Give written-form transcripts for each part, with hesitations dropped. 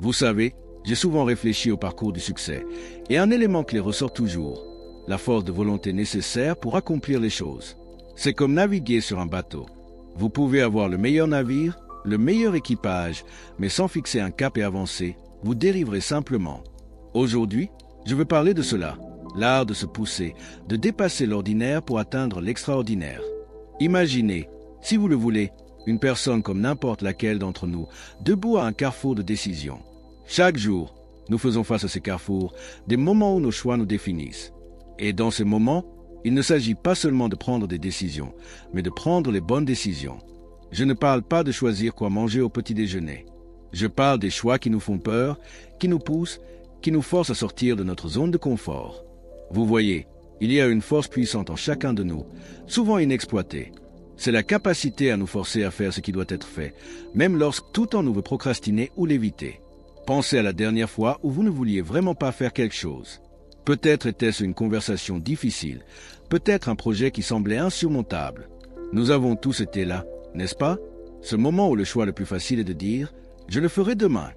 Vous savez, j'ai souvent réfléchi au parcours du succès, et un élément clé ressort toujours, la force de volonté nécessaire pour accomplir les choses. C'est comme naviguer sur un bateau. Vous pouvez avoir le meilleur navire, le meilleur équipage, mais sans fixer un cap et avancer, vous dériverez simplement. Aujourd'hui, je veux parler de cela, l'art de se pousser, de dépasser l'ordinaire pour atteindre l'extraordinaire. Imaginez, si vous le voulez, une personne comme n'importe laquelle d'entre nous, debout à un carrefour de décision. Chaque jour, nous faisons face à ces carrefours, des moments où nos choix nous définissent. Et dans ces moments, il ne s'agit pas seulement de prendre des décisions, mais de prendre les bonnes décisions. Je ne parle pas de choisir quoi manger au petit déjeuner. Je parle des choix qui nous font peur, qui nous poussent, qui nous forcent à sortir de notre zone de confort. Vous voyez, il y a une force puissante en chacun de nous, souvent inexploitée. C'est la capacité à nous forcer à faire ce qui doit être fait, même lorsque tout en nous veut procrastiner ou l'éviter. Pensez à la dernière fois où vous ne vouliez vraiment pas faire quelque chose. Peut-être était-ce une conversation difficile, peut-être un projet qui semblait insurmontable. Nous avons tous été là, n'est-ce pas? Ce moment où le choix le plus facile est de dire « je le ferai demain ».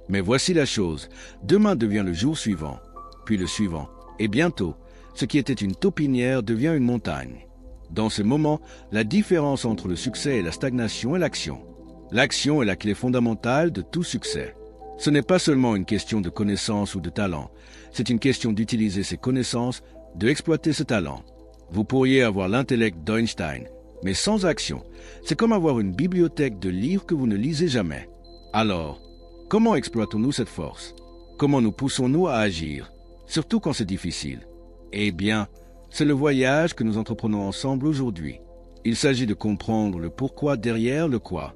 Mais voici la chose, demain devient le jour suivant, puis le suivant, et bientôt, ce qui était une taupinière devient une montagne. Dans ce moment, la différence entre le succès et la stagnation est l'action. L'action est la clé fondamentale de tout succès. Ce n'est pas seulement une question de connaissance ou de talent, c'est une question d'utiliser ses connaissances, d'exploiter ce talent. Vous pourriez avoir l'intellect d'Einstein, mais sans action, c'est comme avoir une bibliothèque de livres que vous ne lisez jamais. Alors, comment exploitons-nous cette force? Comment nous poussons-nous à agir, surtout quand c'est difficile? Eh bien, c'est le voyage que nous entreprenons ensemble aujourd'hui. Il s'agit de comprendre le pourquoi derrière le quoi.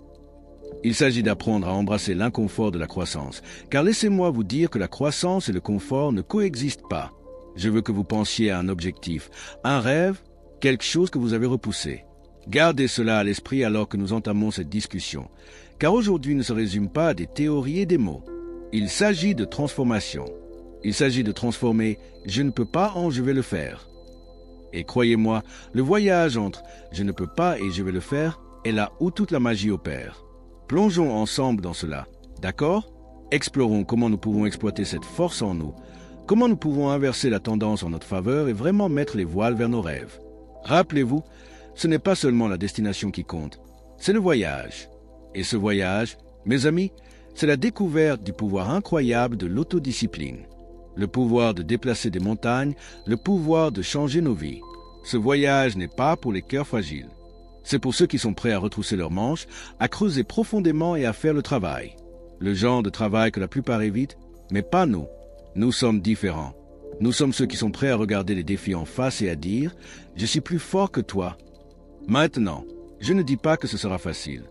Il s'agit d'apprendre à embrasser l'inconfort de la croissance, car laissez-moi vous dire que la croissance et le confort ne coexistent pas. Je veux que vous pensiez à un objectif, un rêve, quelque chose que vous avez repoussé. Gardez cela à l'esprit alors que nous entamons cette discussion, car aujourd'hui ne se résume pas à des théories et des mots. Il s'agit de transformation. Il s'agit de transformer « je ne peux pas en je vais le faire ». Et croyez-moi, le voyage entre « je ne peux pas et je vais le faire » est là où toute la magie opère. Plongeons ensemble dans cela, d'accord? Explorons comment nous pouvons exploiter cette force en nous, comment nous pouvons inverser la tendance en notre faveur et vraiment mettre les voiles vers nos rêves. Rappelez-vous, ce n'est pas seulement la destination qui compte, c'est le voyage. Et ce voyage, mes amis, c'est la découverte du pouvoir incroyable de l'autodiscipline. Le pouvoir de déplacer des montagnes, le pouvoir de changer nos vies. Ce voyage n'est pas pour les cœurs fragiles. C'est pour ceux qui sont prêts à retrousser leurs manches, à creuser profondément et à faire le travail. Le genre de travail que la plupart évitent, mais pas nous. Nous sommes différents. Nous sommes ceux qui sont prêts à regarder les défis en face et à dire « Je suis plus fort que toi ». Maintenant, je ne dis pas que ce sera facile.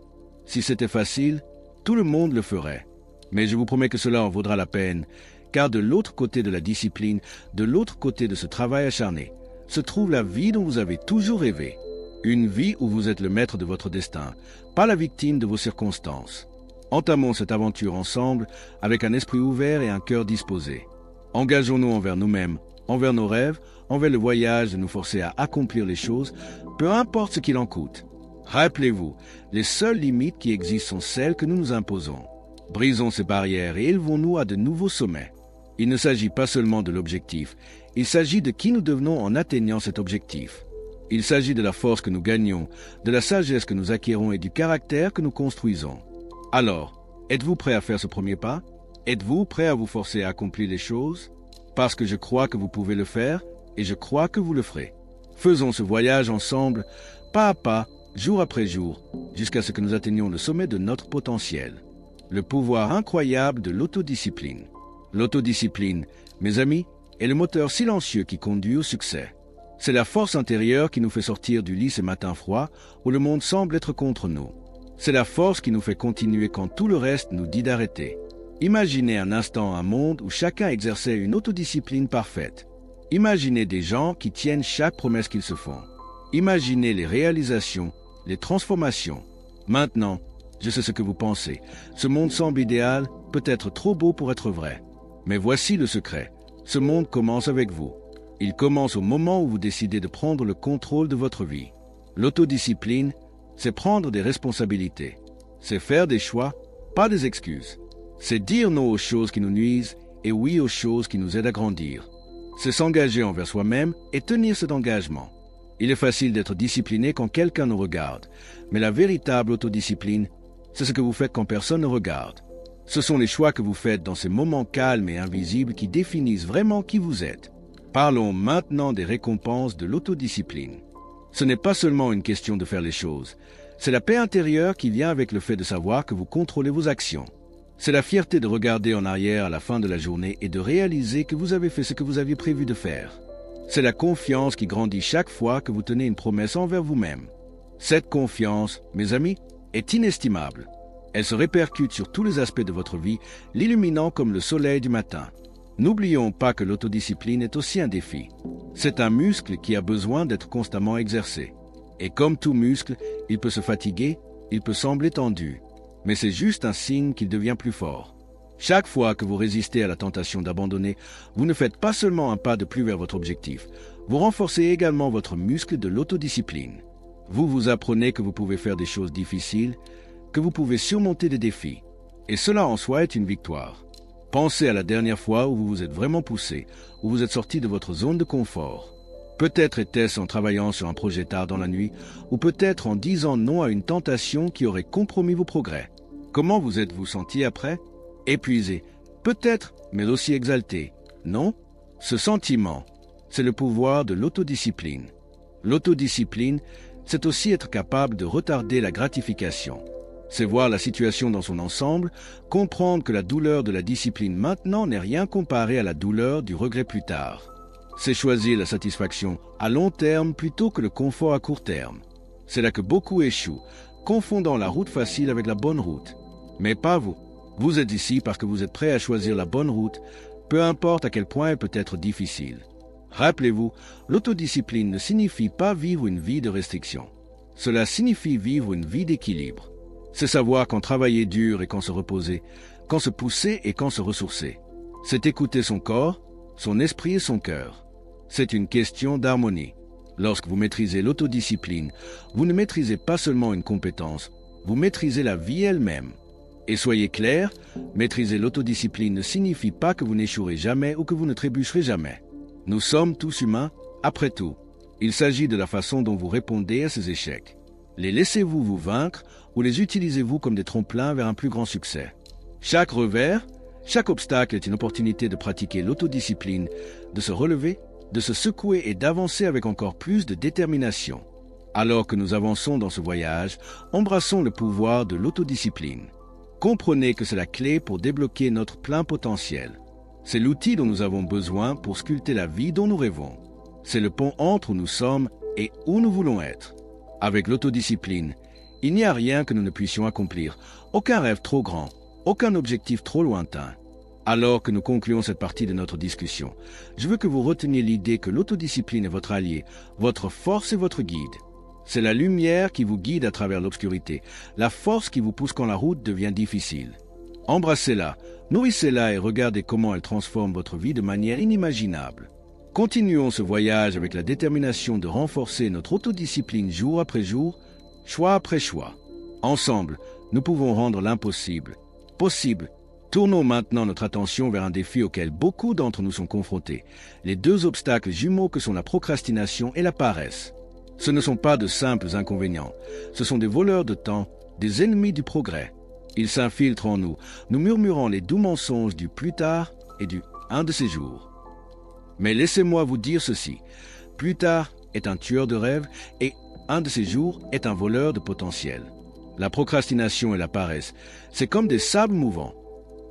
Si c'était facile, tout le monde le ferait. Mais je vous promets que cela en vaudra la peine, car de l'autre côté de la discipline, de l'autre côté de ce travail acharné, se trouve la vie dont vous avez toujours rêvé. Une vie où vous êtes le maître de votre destin, pas la victime de vos circonstances. Entamons cette aventure ensemble avec un esprit ouvert et un cœur disposé. Engageons-nous envers nous-mêmes, envers nos rêves, envers le voyage de nous forcer à accomplir les choses, peu importe ce qu'il en coûte. Rappelez-vous, les seules limites qui existent sont celles que nous nous imposons. Brisons ces barrières et élevons-nous à de nouveaux sommets. Il ne s'agit pas seulement de l'objectif, il s'agit de qui nous devenons en atteignant cet objectif. Il s'agit de la force que nous gagnons, de la sagesse que nous acquérons et du caractère que nous construisons. Alors, êtes-vous prêt à faire ce premier pas? Êtes-vous prêt à vous forcer à accomplir les choses? Parce que je crois que vous pouvez le faire et je crois que vous le ferez. Faisons ce voyage ensemble, pas à pas, jour après jour, jusqu'à ce que nous atteignions le sommet de notre potentiel. Le pouvoir incroyable de l'autodiscipline. L'autodiscipline, mes amis, est le moteur silencieux qui conduit au succès. C'est la force intérieure qui nous fait sortir du lit ces matins froids où le monde semble être contre nous. C'est la force qui nous fait continuer quand tout le reste nous dit d'arrêter. Imaginez un instant un monde où chacun exerçait une autodiscipline parfaite. Imaginez des gens qui tiennent chaque promesse qu'ils se font. Imaginez les réalisations, les transformations. Maintenant, je sais ce que vous pensez. Ce monde semble idéal, peut-être trop beau pour être vrai. Mais voici le secret. Ce monde commence avec vous. Il commence au moment où vous décidez de prendre le contrôle de votre vie. L'autodiscipline, c'est prendre des responsabilités. C'est faire des choix, pas des excuses. C'est dire non aux choses qui nous nuisent et oui aux choses qui nous aident à grandir. C'est s'engager envers soi-même et tenir cet engagement. Il est facile d'être discipliné quand quelqu'un nous regarde, mais la véritable autodiscipline, c'est ce que vous faites quand personne ne regarde. Ce sont les choix que vous faites dans ces moments calmes et invisibles qui définissent vraiment qui vous êtes. Parlons maintenant des récompenses de l'autodiscipline. Ce n'est pas seulement une question de faire les choses, c'est la paix intérieure qui vient avec le fait de savoir que vous contrôlez vos actions. C'est la fierté de regarder en arrière à la fin de la journée et de réaliser que vous avez fait ce que vous aviez prévu de faire. C'est la confiance qui grandit chaque fois que vous tenez une promesse envers vous-même. Cette confiance, mes amis, est inestimable. Elle se répercute sur tous les aspects de votre vie, l'illuminant comme le soleil du matin. N'oublions pas que l'autodiscipline est aussi un défi. C'est un muscle qui a besoin d'être constamment exercé. Et comme tout muscle, il peut se fatiguer, il peut sembler tendu. Mais c'est juste un signe qu'il devient plus fort. Chaque fois que vous résistez à la tentation d'abandonner, vous ne faites pas seulement un pas de plus vers votre objectif, vous renforcez également votre muscle de l'autodiscipline. Vous vous apprenez que vous pouvez faire des choses difficiles, que vous pouvez surmonter des défis. Et cela en soi est une victoire. Pensez à la dernière fois où vous vous êtes vraiment poussé, où vous êtes sorti de votre zone de confort. Peut-être était-ce en travaillant sur un projet tard dans la nuit, ou peut-être en disant non à une tentation qui aurait compromis vos progrès. Comment vous êtes-vous senti après ? Épuisé, peut-être, mais aussi exalté. Non ? Ce sentiment, c'est le pouvoir de l'autodiscipline. L'autodiscipline, c'est aussi être capable de retarder la gratification. C'est voir la situation dans son ensemble, comprendre que la douleur de la discipline maintenant n'est rien comparé à la douleur du regret plus tard. C'est choisir la satisfaction à long terme plutôt que le confort à court terme. C'est là que beaucoup échouent, confondant la route facile avec la bonne route. Mais pas vous. Vous êtes ici parce que vous êtes prêt à choisir la bonne route, peu importe à quel point elle peut être difficile. Rappelez-vous, l'autodiscipline ne signifie pas vivre une vie de restriction. Cela signifie vivre une vie d'équilibre. C'est savoir quand travailler dur et quand se reposer, quand se pousser et quand se ressourcer. C'est écouter son corps, son esprit et son cœur. C'est une question d'harmonie. Lorsque vous maîtrisez l'autodiscipline, vous ne maîtrisez pas seulement une compétence, vous maîtrisez la vie elle-même. Et soyez clairs, maîtriser l'autodiscipline ne signifie pas que vous n'échouerez jamais ou que vous ne trébucherez jamais. Nous sommes tous humains, après tout. Il s'agit de la façon dont vous répondez à ces échecs. Les laissez-vous vous vaincre ou les utilisez-vous comme des tremplins vers un plus grand succès? Chaque revers, chaque obstacle est une opportunité de pratiquer l'autodiscipline, de se relever, de se secouer et d'avancer avec encore plus de détermination. Alors que nous avançons dans ce voyage, embrassons le pouvoir de l'autodiscipline. Comprenez que c'est la clé pour débloquer notre plein potentiel. C'est l'outil dont nous avons besoin pour sculpter la vie dont nous rêvons. C'est le pont entre où nous sommes et où nous voulons être. Avec l'autodiscipline, il n'y a rien que nous ne puissions accomplir, aucun rêve trop grand, aucun objectif trop lointain. Alors que nous concluons cette partie de notre discussion, je veux que vous reteniez l'idée que l'autodiscipline est votre allié, votre force et votre guide. C'est la lumière qui vous guide à travers l'obscurité, la force qui vous pousse quand la route devient difficile. Embrassez-la, nourrissez-la et regardez comment elle transforme votre vie de manière inimaginable. Continuons ce voyage avec la détermination de renforcer notre autodiscipline jour après jour, choix après choix. Ensemble, nous pouvons rendre l'impossible possible. Tournons maintenant notre attention vers un défi auquel beaucoup d'entre nous sont confrontés, les deux obstacles jumeaux que sont la procrastination et la paresse. Ce ne sont pas de simples inconvénients, ce sont des voleurs de temps, des ennemis du progrès. Ils s'infiltrent en nous, nous murmurant les doux mensonges du plus tard et du un de ces jours. Mais laissez-moi vous dire ceci, plus tard est un tueur de rêves et un de ces jours est un voleur de potentiel. La procrastination et la paresse, c'est comme des sables mouvants.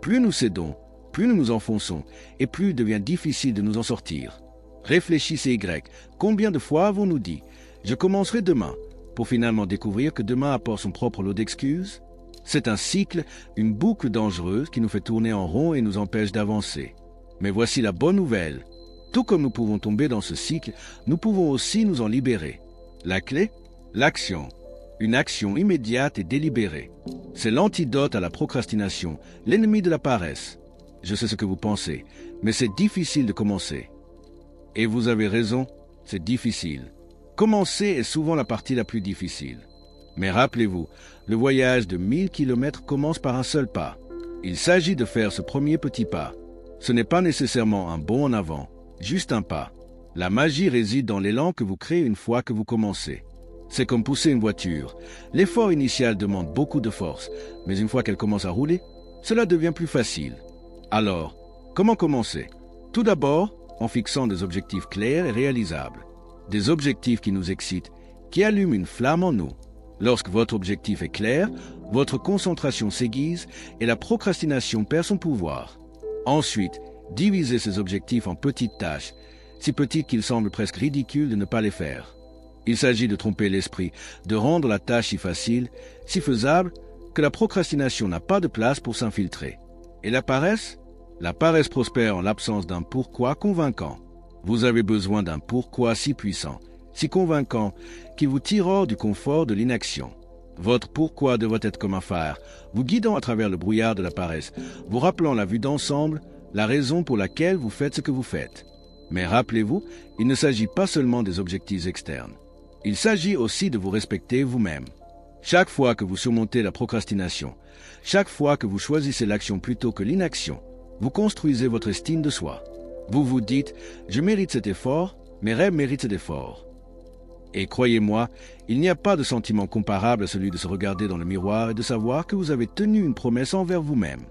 Plus nous cédons, plus nous nous enfonçons et plus il devient difficile de nous en sortir. Réfléchissez Y, combien de fois avons-nous dit « Je commencerai demain » pour finalement découvrir que demain apporte son propre lot d'excuses? C'est un cycle, une boucle dangereuse qui nous fait tourner en rond et nous empêche d'avancer. Mais voici la bonne nouvelle. Tout comme nous pouvons tomber dans ce cycle, nous pouvons aussi nous en libérer. La clé? L'action. Une action immédiate et délibérée. C'est l'antidote à la procrastination, l'ennemi de la paresse. Je sais ce que vous pensez, mais c'est difficile de commencer. Et vous avez raison, c'est difficile. Commencer est souvent la partie la plus difficile. Mais rappelez-vous, le voyage de 1000 km commence par un seul pas. Il s'agit de faire ce premier petit pas. Ce n'est pas nécessairement un bond en avant, juste un pas. La magie réside dans l'élan que vous créez une fois que vous commencez. C'est comme pousser une voiture. L'effort initial demande beaucoup de force, mais une fois qu'elle commence à rouler, cela devient plus facile. Alors, comment commencer? Tout d'abord, en fixant des objectifs clairs et réalisables. Des objectifs qui nous excitent, qui allument une flamme en nous. Lorsque votre objectif est clair, votre concentration s'aiguise et la procrastination perd son pouvoir. Ensuite, divisez ces objectifs en petites tâches, si petites qu'il semble presque ridicule de ne pas les faire. Il s'agit de tromper l'esprit, de rendre la tâche si facile, si faisable, que la procrastination n'a pas de place pour s'infiltrer. Et la paresse? La paresse prospère en l'absence d'un pourquoi convaincant. Vous avez besoin d'un pourquoi si puissant, si convaincant, qui vous tire hors du confort de l'inaction. Votre pourquoi devrait être comme un phare, vous guidant à travers le brouillard de la paresse, vous rappelant la vue d'ensemble, la raison pour laquelle vous faites ce que vous faites. Mais rappelez-vous, il ne s'agit pas seulement des objectifs externes. Il s'agit aussi de vous respecter vous-même. Chaque fois que vous surmontez la procrastination, chaque fois que vous choisissez l'action plutôt que l'inaction, vous construisez votre estime de soi. Vous vous dites « Je mérite cet effort, mes rêves méritent cet effort ». Et croyez-moi, il n'y a pas de sentiment comparable à celui de se regarder dans le miroir et de savoir que vous avez tenu une promesse envers vous-même.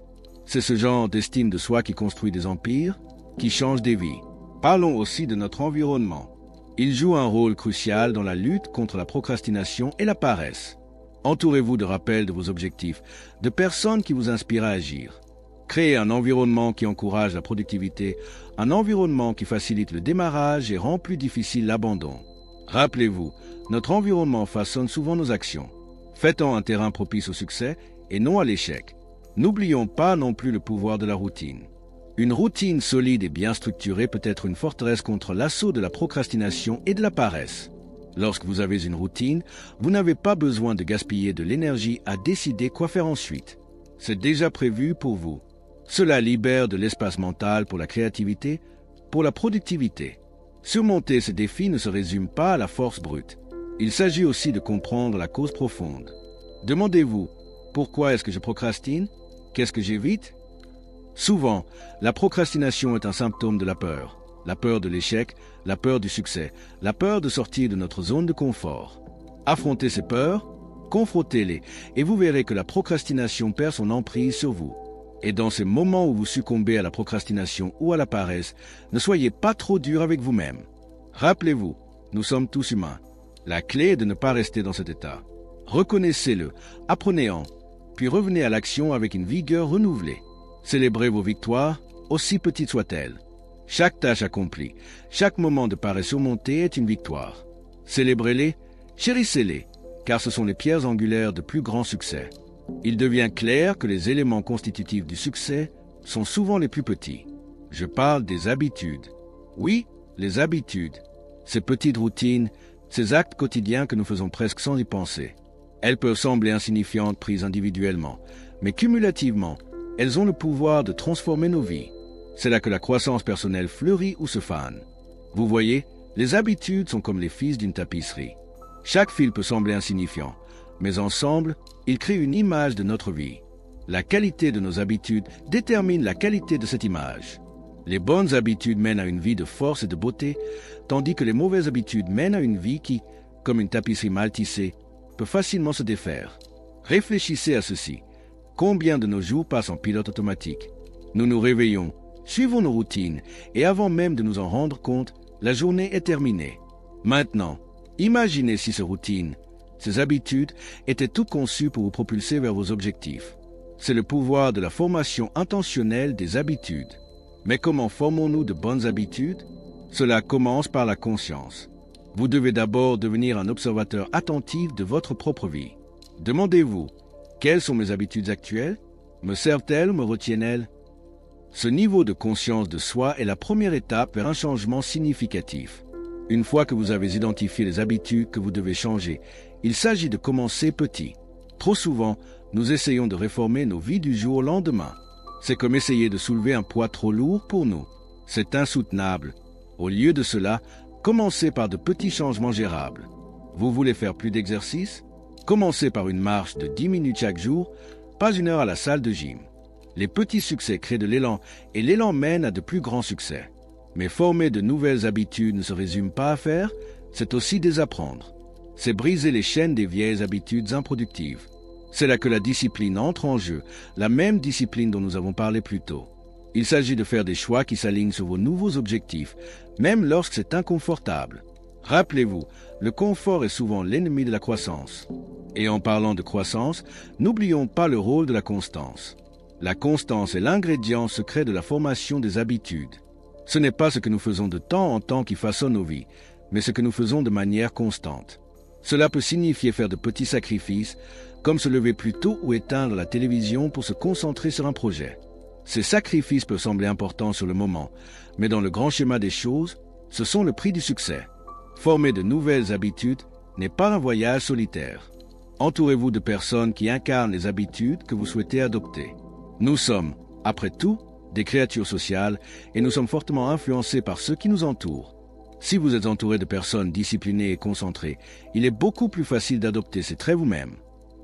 C'est ce genre d'estime de soi qui construit des empires, qui change des vies. Parlons aussi de notre environnement. Il joue un rôle crucial dans la lutte contre la procrastination et la paresse. Entourez-vous de rappels de vos objectifs, de personnes qui vous inspirent à agir. Créez un environnement qui encourage la productivité, un environnement qui facilite le démarrage et rend plus difficile l'abandon. Rappelez-vous, notre environnement façonne souvent nos actions. Faites-en un terrain propice au succès et non à l'échec. N'oublions pas non plus le pouvoir de la routine. Une routine solide et bien structurée peut être une forteresse contre l'assaut de la procrastination et de la paresse. Lorsque vous avez une routine, vous n'avez pas besoin de gaspiller de l'énergie à décider quoi faire ensuite. C'est déjà prévu pour vous. Cela libère de l'espace mental pour la créativité, pour la productivité. Surmonter ces défis ne se résume pas à la force brute. Il s'agit aussi de comprendre la cause profonde. Demandez-vous, pourquoi est-ce que je procrastine? Qu'est-ce que j'évite? Souvent, la procrastination est un symptôme de la peur de l'échec, la peur du succès, la peur de sortir de notre zone de confort. Affrontez ces peurs, confrontez-les, et vous verrez que la procrastination perd son emprise sur vous. Et dans ces moments où vous succombez à la procrastination ou à la paresse, ne soyez pas trop dur avec vous-même. Rappelez-vous, nous sommes tous humains. La clé est de ne pas rester dans cet état. Reconnaissez-le, apprenez-en, puis revenez à l'action avec une vigueur renouvelée. Célébrez vos victoires, aussi petites soient-elles. Chaque tâche accomplie, chaque moment de paresse surmonté est une victoire. Célébrez-les, chérissez-les, car ce sont les pierres angulaires de plus grands succès. Il devient clair que les éléments constitutifs du succès sont souvent les plus petits. Je parle des habitudes. Oui, les habitudes. Ces petites routines, ces actes quotidiens que nous faisons presque sans y penser. Elles peuvent sembler insignifiantes prises individuellement, mais cumulativement, elles ont le pouvoir de transformer nos vies. C'est là que la croissance personnelle fleurit ou se fane. Vous voyez, les habitudes sont comme les fils d'une tapisserie. Chaque fil peut sembler insignifiant, mais ensemble, ils créent une image de notre vie. La qualité de nos habitudes détermine la qualité de cette image. Les bonnes habitudes mènent à une vie de force et de beauté, tandis que les mauvaises habitudes mènent à une vie qui, comme une tapisserie mal tissée, peut facilement se défaire. Réfléchissez à ceci. Combien de nos jours passent en pilote automatique? Nous nous réveillons, suivons nos routines, et avant même de nous en rendre compte, la journée est terminée. Maintenant, imaginez si ces routines, ces habitudes étaient toutes conçues pour vous propulser vers vos objectifs. C'est le pouvoir de la formation intentionnelle des habitudes. Mais comment formons-nous de bonnes habitudes? Cela commence par la conscience. Vous devez d'abord devenir un observateur attentif de votre propre vie. Demandez-vous, quelles sont mes habitudes actuelles? Me servent-elles ou me retiennent-elles? Ce niveau de conscience de soi est la première étape vers un changement significatif. Une fois que vous avez identifié les habitudes que vous devez changer, il s'agit de commencer petit. Trop souvent, nous essayons de réformer nos vies du jour au lendemain. C'est comme essayer de soulever un poids trop lourd pour nous. C'est insoutenable. Au lieu de cela, commencez par de petits changements gérables. Vous voulez faire plus d'exercice? Commencez par une marche de 10 minutes chaque jour, pas 1 heure à la salle de gym. Les petits succès créent de l'élan et l'élan mène à de plus grands succès. Mais former de nouvelles habitudes ne se résume pas à faire, c'est aussi désapprendre. C'est briser les chaînes des vieilles habitudes improductives. C'est là que la discipline entre en jeu, la même discipline dont nous avons parlé plus tôt. Il s'agit de faire des choix qui s'alignent sur vos nouveaux objectifs, même lorsque c'est inconfortable. Rappelez-vous, le confort est souvent l'ennemi de la croissance. Et en parlant de croissance, n'oublions pas le rôle de la constance. La constance est l'ingrédient secret de la formation des habitudes. Ce n'est pas ce que nous faisons de temps en temps qui façonne nos vies, mais ce que nous faisons de manière constante. Cela peut signifier faire de petits sacrifices, comme se lever plus tôt ou éteindre la télévision pour se concentrer sur un projet. Ces sacrifices peuvent sembler importants sur le moment, mais dans le grand schéma des choses, ce sont le prix du succès. Former de nouvelles habitudes n'est pas un voyage solitaire. Entourez-vous de personnes qui incarnent les habitudes que vous souhaitez adopter. Nous sommes, après tout, des créatures sociales et nous sommes fortement influencés par ceux qui nous entourent. Si vous êtes entouré de personnes disciplinées et concentrées, il est beaucoup plus facile d'adopter ces traits vous-même.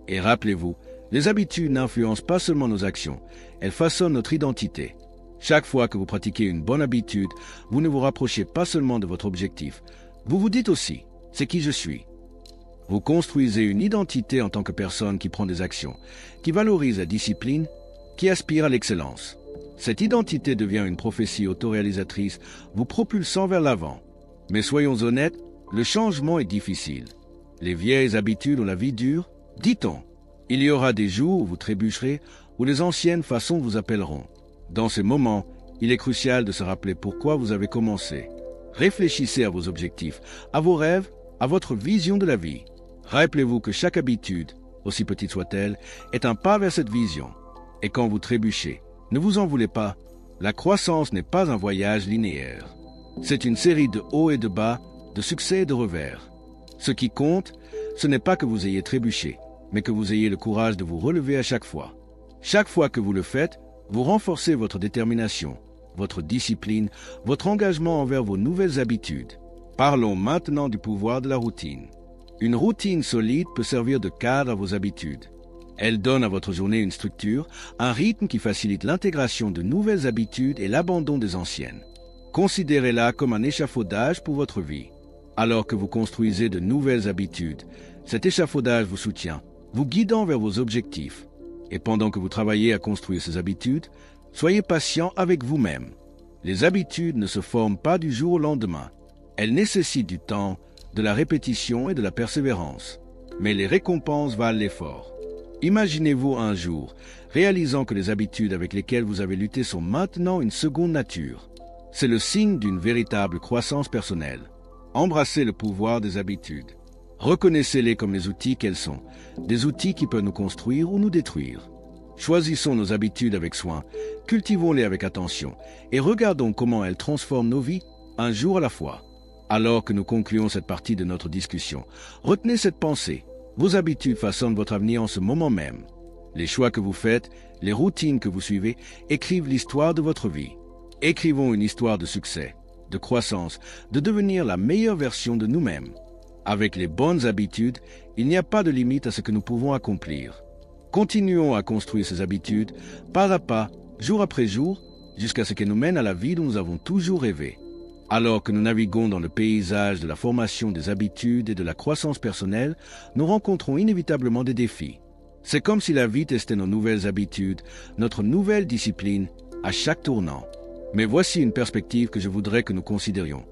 Et rappelez-vous, les habitudes n'influencent pas seulement nos actions, elles façonnent notre identité. Chaque fois que vous pratiquez une bonne habitude, vous ne vous rapprochez pas seulement de votre objectif, vous vous dites aussi « c'est qui je suis ». Vous construisez une identité en tant que personne qui prend des actions, qui valorise la discipline, qui aspire à l'excellence. Cette identité devient une prophétie autoréalisatrice, vous propulsant vers l'avant. Mais soyons honnêtes, le changement est difficile. Les vieilles habitudes ont la vie dure, dit-on. Il y aura des jours où vous trébucherez, où les anciennes façons vous appelleront. Dans ces moments, il est crucial de se rappeler pourquoi vous avez commencé. Réfléchissez à vos objectifs, à vos rêves, à votre vision de la vie. Rappelez-vous que chaque habitude, aussi petite soit-elle, est un pas vers cette vision. Et quand vous trébuchez, ne vous en voulez pas, la croissance n'est pas un voyage linéaire. C'est une série de hauts et de bas, de succès et de revers. Ce qui compte, ce n'est pas que vous ayez trébuché, mais que vous ayez le courage de vous relever à chaque fois. Chaque fois que vous le faites, vous renforcez votre détermination, votre discipline, votre engagement envers vos nouvelles habitudes. Parlons maintenant du pouvoir de la routine. Une routine solide peut servir de cadre à vos habitudes. Elle donne à votre journée une structure, un rythme qui facilite l'intégration de nouvelles habitudes et l'abandon des anciennes. Considérez-la comme un échafaudage pour votre vie. Alors que vous construisez de nouvelles habitudes, cet échafaudage vous soutient, vous guidant vers vos objectifs. Et pendant que vous travaillez à construire ces habitudes, soyez patient avec vous-même. Les habitudes ne se forment pas du jour au lendemain. Elles nécessitent du temps, de la répétition et de la persévérance. Mais les récompenses valent l'effort. Imaginez-vous un jour, réalisant que les habitudes avec lesquelles vous avez lutté sont maintenant une seconde nature. C'est le signe d'une véritable croissance personnelle. Embrassez le pouvoir des habitudes. Reconnaissez-les comme les outils qu'elles sont, des outils qui peuvent nous construire ou nous détruire. Choisissons nos habitudes avec soin, cultivons-les avec attention et regardons comment elles transforment nos vies un jour à la fois. Alors que nous concluons cette partie de notre discussion, retenez cette pensée. Vos habitudes façonnent votre avenir en ce moment même. Les choix que vous faites, les routines que vous suivez, écrivent l'histoire de votre vie. Écrivons une histoire de succès, de croissance, de devenir la meilleure version de nous-mêmes. Avec les bonnes habitudes, il n'y a pas de limite à ce que nous pouvons accomplir. Continuons à construire ces habitudes, pas à pas, jour après jour, jusqu'à ce qu'elles nous mènent à la vie dont nous avons toujours rêvé. Alors que nous naviguons dans le paysage de la formation des habitudes et de la croissance personnelle, nous rencontrons inévitablement des défis. C'est comme si la vie testait nos nouvelles habitudes, notre nouvelle discipline, à chaque tournant. Mais voici une perspective que je voudrais que nous considérions.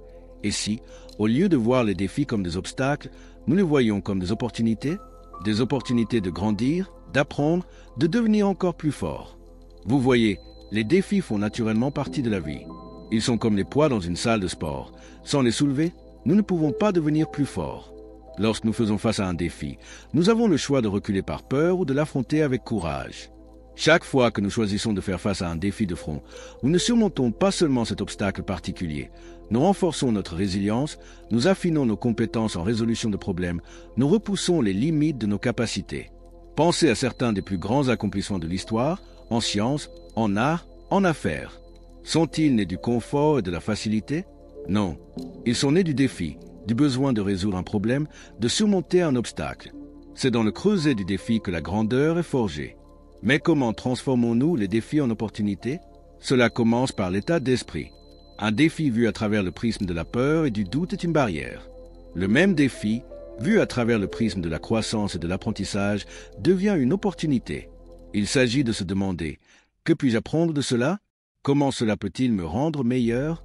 Et si, au lieu de voir les défis comme des obstacles, nous les voyons comme des opportunités de grandir, d'apprendre, de devenir encore plus fort. Vous voyez, les défis font naturellement partie de la vie. Ils sont comme les poids dans une salle de sport. Sans les soulever, nous ne pouvons pas devenir plus forts. Lorsque nous faisons face à un défi, nous avons le choix de reculer par peur ou de l'affronter avec courage. Chaque fois que nous choisissons de faire face à un défi de front, nous ne surmontons pas seulement cet obstacle particulier. Nous renforçons notre résilience, nous affinons nos compétences en résolution de problèmes, nous repoussons les limites de nos capacités. Pensez à certains des plus grands accomplissements de l'histoire, en sciences, en art, en affaires. Sont-ils nés du confort et de la facilité? Non. Ils sont nés du défi, du besoin de résoudre un problème, de surmonter un obstacle. C'est dans le creuset du défi que la grandeur est forgée. Mais comment transformons-nous les défis en opportunités? Cela commence par l'état d'esprit. Un défi vu à travers le prisme de la peur et du doute est une barrière. Le même défi, vu à travers le prisme de la croissance et de l'apprentissage, devient une opportunité. Il s'agit de se demander « Que puis-je apprendre de cela? Comment cela peut-il me rendre meilleur ?»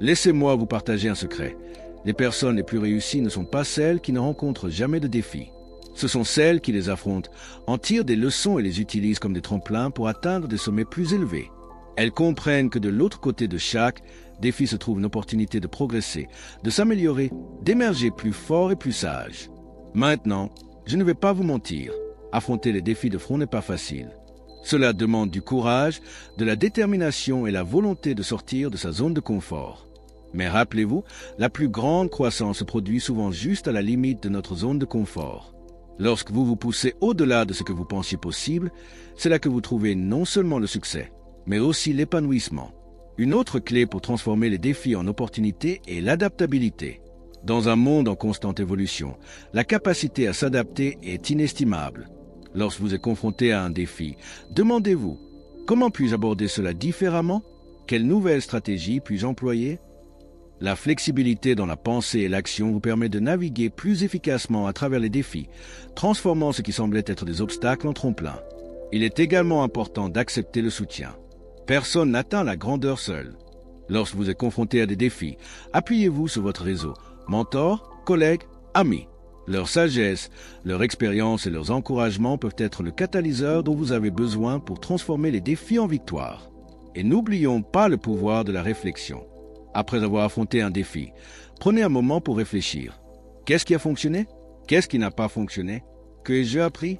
Laissez-moi vous partager un secret. Les personnes les plus réussies ne sont pas celles qui ne rencontrent jamais de défis. Ce sont celles qui les affrontent, en tirent des leçons et les utilisent comme des tremplins pour atteindre des sommets plus élevés. Elles comprennent que de l'autre côté de chaque défi se trouve une opportunité de progresser, de s'améliorer, d'émerger plus fort et plus sage. Maintenant, je ne vais pas vous mentir, affronter les défis de front n'est pas facile. Cela demande du courage, de la détermination et la volonté de sortir de sa zone de confort. Mais rappelez-vous, la plus grande croissance se produit souvent juste à la limite de notre zone de confort. Lorsque vous vous poussez au-delà de ce que vous pensiez possible, c'est là que vous trouvez non seulement le succès, mais aussi l'épanouissement. Une autre clé pour transformer les défis en opportunités est l'adaptabilité. Dans un monde en constante évolution, la capacité à s'adapter est inestimable. Lorsque vous êtes confronté à un défi, demandez-vous « Comment puis-je aborder cela différemment? Quelle nouvelle stratégie puis-je employer ?» La flexibilité dans la pensée et l'action vous permet de naviguer plus efficacement à travers les défis, transformant ce qui semblait être des obstacles en tremplins. Il est également important d'accepter le soutien. Personne n'atteint la grandeur seul. Lorsque vous êtes confronté à des défis, appuyez-vous sur votre réseau, mentors, collègues, amis. Leur sagesse, leur expérience et leurs encouragements peuvent être le catalyseur dont vous avez besoin pour transformer les défis en victoire. Et n'oublions pas le pouvoir de la réflexion. Après avoir affronté un défi, prenez un moment pour réfléchir. Qu'est-ce qui a fonctionné? Qu'est-ce qui n'a pas fonctionné? Que ai-je appris?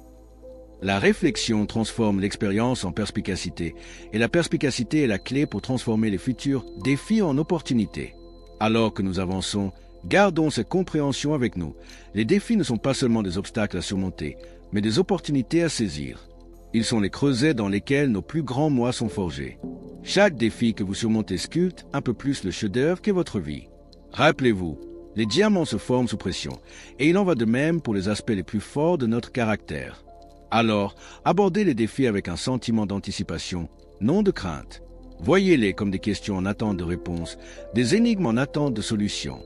La réflexion transforme l'expérience en perspicacité, et la perspicacité est la clé pour transformer les futurs défis en opportunités. Alors que nous avançons, gardons cette compréhension avec nous. Les défis ne sont pas seulement des obstacles à surmonter, mais des opportunités à saisir. Ils sont les creusets dans lesquels nos plus grands moi sont forgés. Chaque défi que vous surmontez sculpte un peu plus le chef-d'œuvre qu'est votre vie. Rappelez-vous, les diamants se forment sous pression, et il en va de même pour les aspects les plus forts de notre caractère. Alors, abordez les défis avec un sentiment d'anticipation, non de crainte. Voyez-les comme des questions en attente de réponse, des énigmes en attente de solution.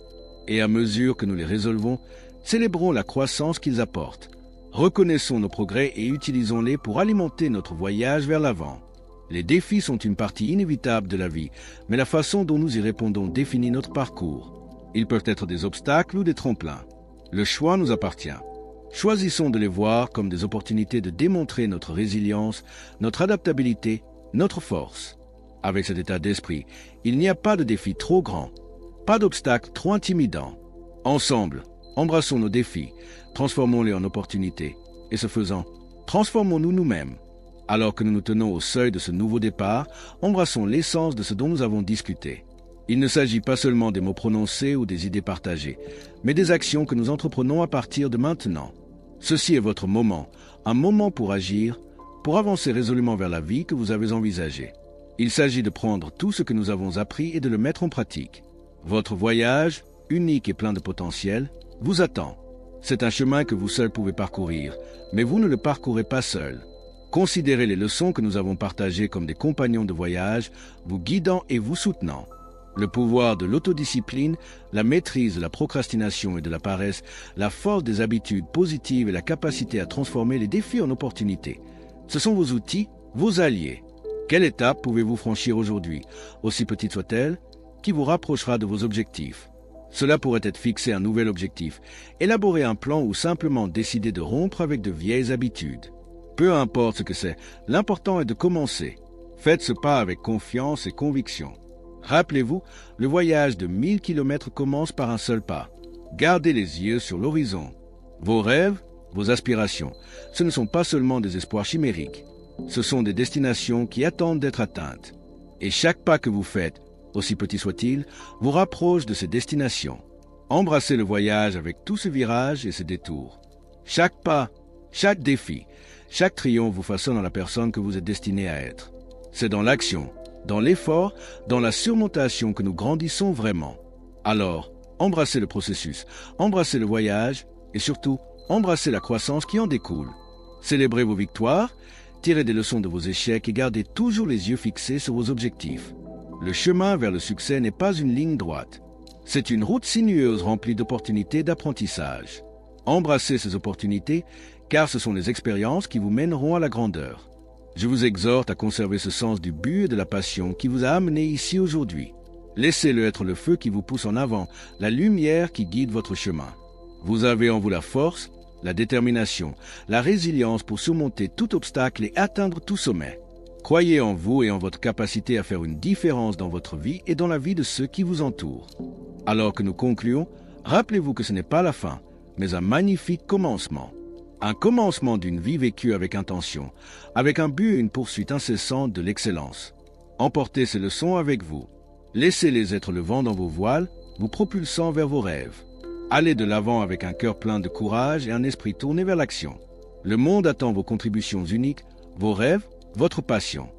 Et à mesure que nous les résolvons, célébrons la croissance qu'ils apportent. Reconnaissons nos progrès et utilisons-les pour alimenter notre voyage vers l'avant. Les défis sont une partie inévitable de la vie, mais la façon dont nous y répondons définit notre parcours. Ils peuvent être des obstacles ou des tremplins. Le choix nous appartient. Choisissons de les voir comme des opportunités de démontrer notre résilience, notre adaptabilité, notre force. Avec cet état d'esprit, il n'y a pas de défi trop grand, pas d'obstacle trop intimidant. Ensemble, embrassons nos défis, transformons-les en opportunités, et ce faisant, transformons-nous nous-mêmes. Alors que nous nous tenons au seuil de ce nouveau départ, embrassons l'essence de ce dont nous avons discuté. Il ne s'agit pas seulement des mots prononcés ou des idées partagées, mais des actions que nous entreprenons à partir de maintenant. Ceci est votre moment, un moment pour agir, pour avancer résolument vers la vie que vous avez envisagée. Il s'agit de prendre tout ce que nous avons appris et de le mettre en pratique. Votre voyage, unique et plein de potentiel, vous attend. C'est un chemin que vous seul pouvez parcourir, mais vous ne le parcourez pas seul. Considérez les leçons que nous avons partagées comme des compagnons de voyage, vous guidant et vous soutenant. Le pouvoir de l'autodiscipline, la maîtrise de la procrastination et de la paresse, la force des habitudes positives et la capacité à transformer les défis en opportunités. Ce sont vos outils, vos alliés. Quelle étape pouvez-vous franchir aujourd'hui, aussi petite soit-elle, qui vous rapprochera de vos objectifs? Cela pourrait être fixer un nouvel objectif, élaborer un plan ou simplement décider de rompre avec de vieilles habitudes. Peu importe ce que c'est, l'important est de commencer. Faites ce pas avec confiance et conviction. Rappelez-vous, le voyage de 1000 km commence par un seul pas. Gardez les yeux sur l'horizon. Vos rêves, vos aspirations, ce ne sont pas seulement des espoirs chimériques. Ce sont des destinations qui attendent d'être atteintes. Et chaque pas que vous faites, aussi petit soit-il, vous rapproche de ces destinations. Embrassez le voyage avec tout ce virage et ses détours. Chaque pas, chaque défi, chaque triomphe vous façonne en la personne que vous êtes destiné à être. C'est dans l'action, dans l'effort, dans la surmontation que nous grandissons vraiment. Alors, embrassez le processus, embrassez le voyage et surtout, embrassez la croissance qui en découle. Célébrez vos victoires, Tirez des leçons de vos échecs et gardez toujours les yeux fixés sur vos objectifs. Le chemin vers le succès n'est pas une ligne droite. C'est une route sinueuse remplie d'opportunités d'apprentissage. Embrassez ces opportunités, car ce sont les expériences qui vous mèneront à la grandeur. Je vous exhorte à conserver ce sens du but et de la passion qui vous a amené ici aujourd'hui. Laissez-le être le feu qui vous pousse en avant, la lumière qui guide votre chemin. Vous avez en vous la force, la détermination, la résilience pour surmonter tout obstacle et atteindre tout sommet. Croyez en vous et en votre capacité à faire une différence dans votre vie et dans la vie de ceux qui vous entourent. Alors que nous concluons, rappelez-vous que ce n'est pas la fin, mais un magnifique commencement. Un commencement d'une vie vécue avec intention, avec un but et une poursuite incessante de l'excellence. Emportez ces leçons avec vous. Laissez-les être le vent dans vos voiles, vous propulsant vers vos rêves. Allez de l'avant avec un cœur plein de courage et un esprit tourné vers l'action. Le monde attend vos contributions uniques, vos rêves, votre passion.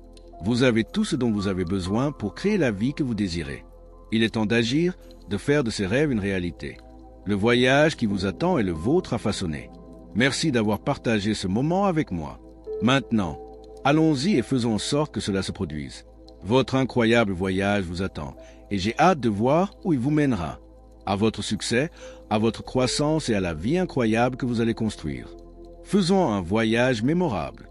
Vous avez tout ce dont vous avez besoin pour créer la vie que vous désirez. Il est temps d'agir, de faire de ces rêves une réalité. Le voyage qui vous attend est le vôtre à façonner. Merci d'avoir partagé ce moment avec moi. Maintenant, allons-y et faisons en sorte que cela se produise. Votre incroyable voyage vous attend et j'ai hâte de voir où il vous mènera. À votre succès, à votre croissance et à la vie incroyable que vous allez construire. Faisons un voyage mémorable.